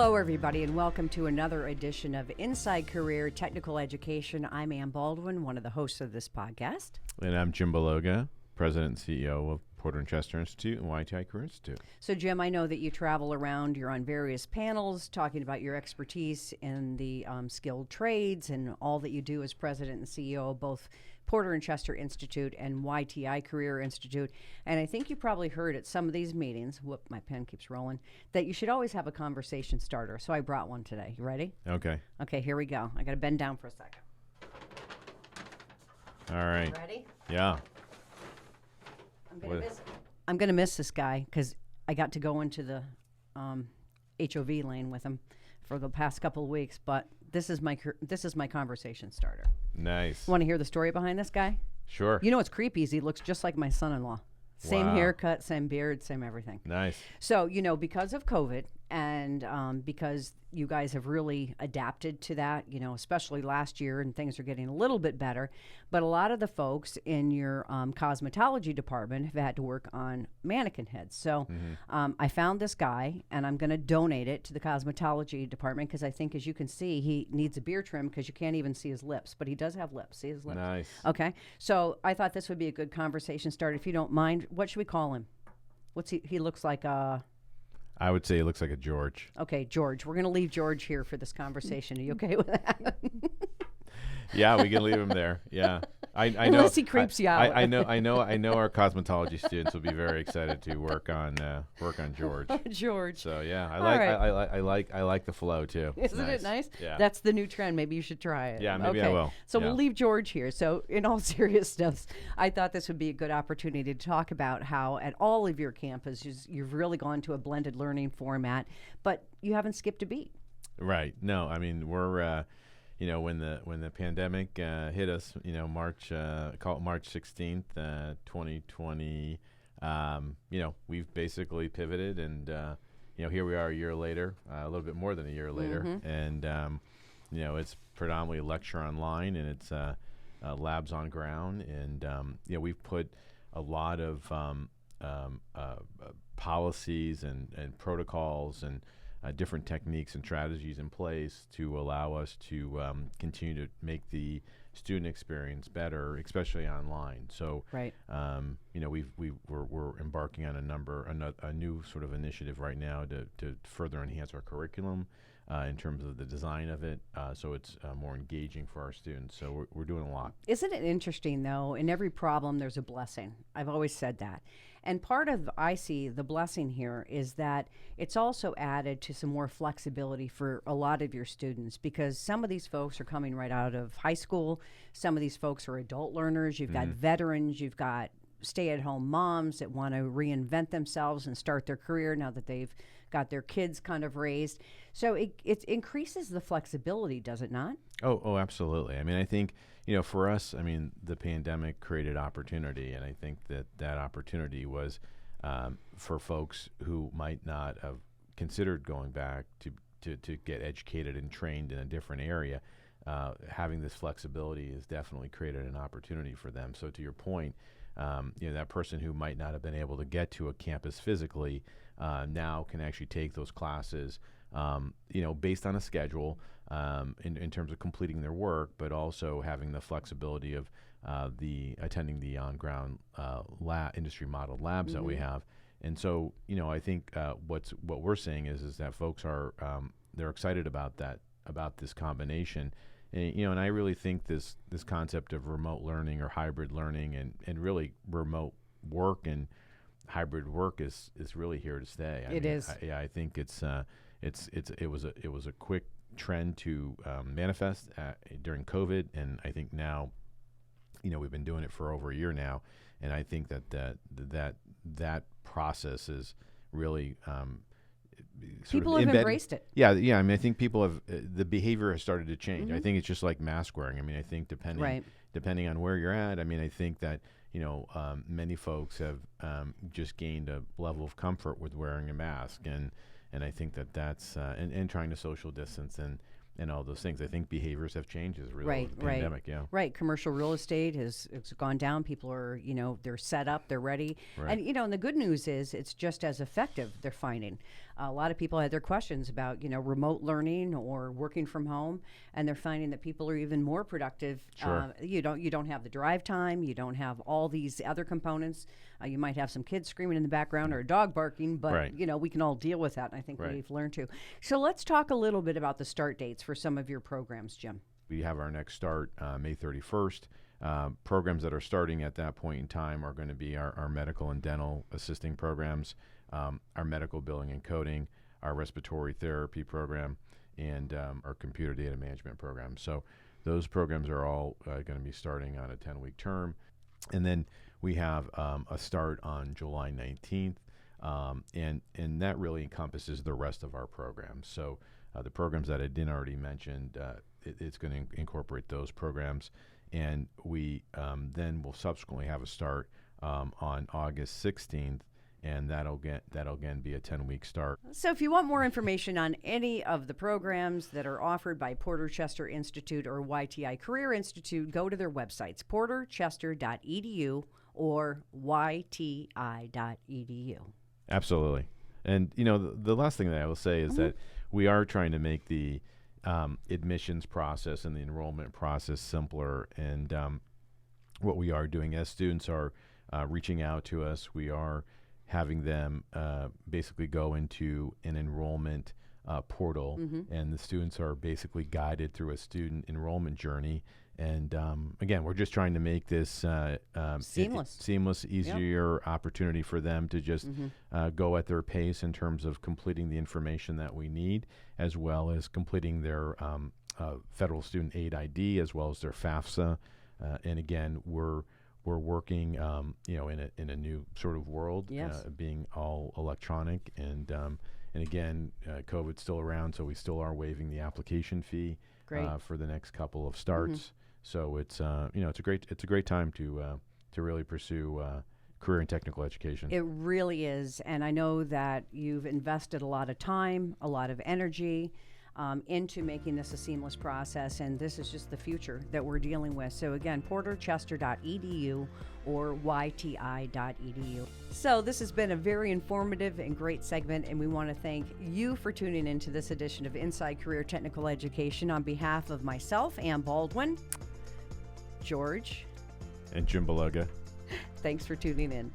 Hello, everybody, and welcome to another edition of Inside Career Technical Education. I'm Ann Baldwin, one of the hosts of this podcast. And I'm Jim Bologa, President and CEO of PorterChester.edu and YTI Career Institute. So, Jim, I know that you travel around. You're on various panels talking about your expertise in the skilled trades and all that you do as President and CEO of both Porter and Chester Institute and YTI Career Institute. And I think you probably heard at some of these meetings, my pen keeps rolling, that you should always have a conversation starter. So I brought one today. You ready? Okay. Okay, here we go. I got to bend down for a second. All right. Ready? Yeah. I'm gonna miss this guy because I got to go into the HOV lane with him for the past couple of weeks. But this is my conversation starter. Nice. Want to hear the story behind this guy? Sure. You know what's creepy is he looks just like my son-in-law. Same Wow. haircut, same beard, same everything. Nice. So, because of COVID and because you guys have really adapted to that, especially last year, and things are getting a little bit better, but a lot of the folks in your cosmetology department have had to work on mannequin heads. So I found this guy, and I'm going to donate it to the cosmetology department because I think, as you can see, he needs a beard trim because you can't even see his lips, but he does have lips. See his lips? Nice. Okay. So I thought this would be a good conversation starter. If you don't mind, what should we call him? What's he looks like I would say he looks like a George. Okay, George. We're going to leave George here for this conversation. Are you okay with that? Yeah, we can leave him there. Yeah. I know. Unless he creeps you out. I know our cosmetology students will be very excited to work on George. George. So yeah, I like the flow too. Isn't it nice? Yeah. That's the new trend. Maybe you should try it. Yeah, maybe I will. So Yeah. we'll leave George here. So in all seriousness, I thought this would be a good opportunity to talk about how at all of your campuses you've really gone to a blended learning format, but you haven't skipped a beat. Right. No, I mean we're when the pandemic hit us, March 16th, 2020, we've basically pivoted, and here we are a year later, a little bit more than a year later, and it's predominantly lecture online, and it's labs on ground, and we've put a lot of policies and protocols and different techniques and strategies in place to allow us to continue to make the student experience better, especially online. So, right. We're embarking on a new sort of initiative right now to further enhance our curriculum in terms of the design of it, so it's more engaging for our students. So we're doing a lot. Isn't it interesting, though? In every problem, there's a blessing. I've always said that. And part of, I see, the blessing here is that it's also added to some more flexibility for a lot of your students, because some of these folks are coming right out of high school. Some of these folks are adult learners. You've got veterans. You've got stay-at-home moms that want to reinvent themselves and start their career now that they've got their kids kind of raised. So it increases the flexibility, does it not? Oh, absolutely. I mean, I think, for us, the pandemic created opportunity, and I think that opportunity was for folks who might not have considered going back to get educated and trained in a different area. Having this flexibility has definitely created an opportunity for them. So to your point, that person who might not have been able to get to a campus physically now can actually take those classes, based on a schedule in terms of completing their work, but also having the flexibility of attending the on-ground industry modeled labs that we have. And so, I think what we're seeing is that folks are they're excited about this combination. And I really think this concept of remote learning or hybrid learning and really remote work and hybrid work is really here to stay. I think it was a quick trend to manifest during COVID, and I think now, we've been doing it for over a year now, and I think that process is really people have embraced it. Yeah. I think people have the behavior has started to change. I think it's just like mask wearing. I think depending on where you're at. I think that many folks have just gained a level of comfort with wearing a mask, and I think that's and trying to social distance, and and all those things. I think behaviors have changed as a result Right, of the pandemic. Yeah. right. Commercial real estate has it's gone down. People are, they're set up, they're ready. Right. And the good news is it's just as effective, they're finding. A lot of people had their questions about, remote learning or working from home, and they're finding that people are even more productive. Sure. You don't have the drive time, you don't have all these other components. You might have some kids screaming in the background or a dog barking, but Right. we can all deal with that, and I think Right. we've learned to. So let's talk a little bit about the start dates for some of your programs, Jim. We have our next start May 31st. Programs that are starting at that point in time are going to be our medical and dental assisting programs, our medical billing and coding, our respiratory therapy program, and our computer data management program. So those programs are all going to be starting on a 10-week term. And then we have a start on July 19th, and that really encompasses the rest of our programs. So the programs that I didn't already mention, it's going to incorporate those programs. And we then will subsequently have a start on August 16th, and that'll again be a 10-week start. So if you want more information on any of the programs that are offered by PorterChester Institute or YTI Career Institute, go to their websites, PorterChester.edu or YTI.edu. Absolutely. And, the last thing that I will say is that we are trying to make the admissions process and the enrollment process simpler. And what we are doing as students are reaching out to us, we are having them basically go into an enrollment portal, and the students are basically guided through a student enrollment journey. And again, we're just trying to make this seamless, easier opportunity for them to just go at their pace in terms of completing the information that we need, as well as completing their federal student aid ID, as well as their FAFSA. And again, we're working, in a new sort of world, being all electronic, and again, COVID's still around, so we still are waiving the application fee for the next couple of starts. So it's it's a great time to really pursue career and technical education. It really is, and I know that you've invested a lot of time, a lot of energy into making this a seamless process, and this is just the future that we're dealing with. So again, PorterChester.edu or YTI.edu. So this has been a very informative and great segment, and we want to thank you for tuning into this edition of Inside Career Technical Education. On behalf of myself, Ann Baldwin, George, and Jim Bologa. Thanks for tuning in.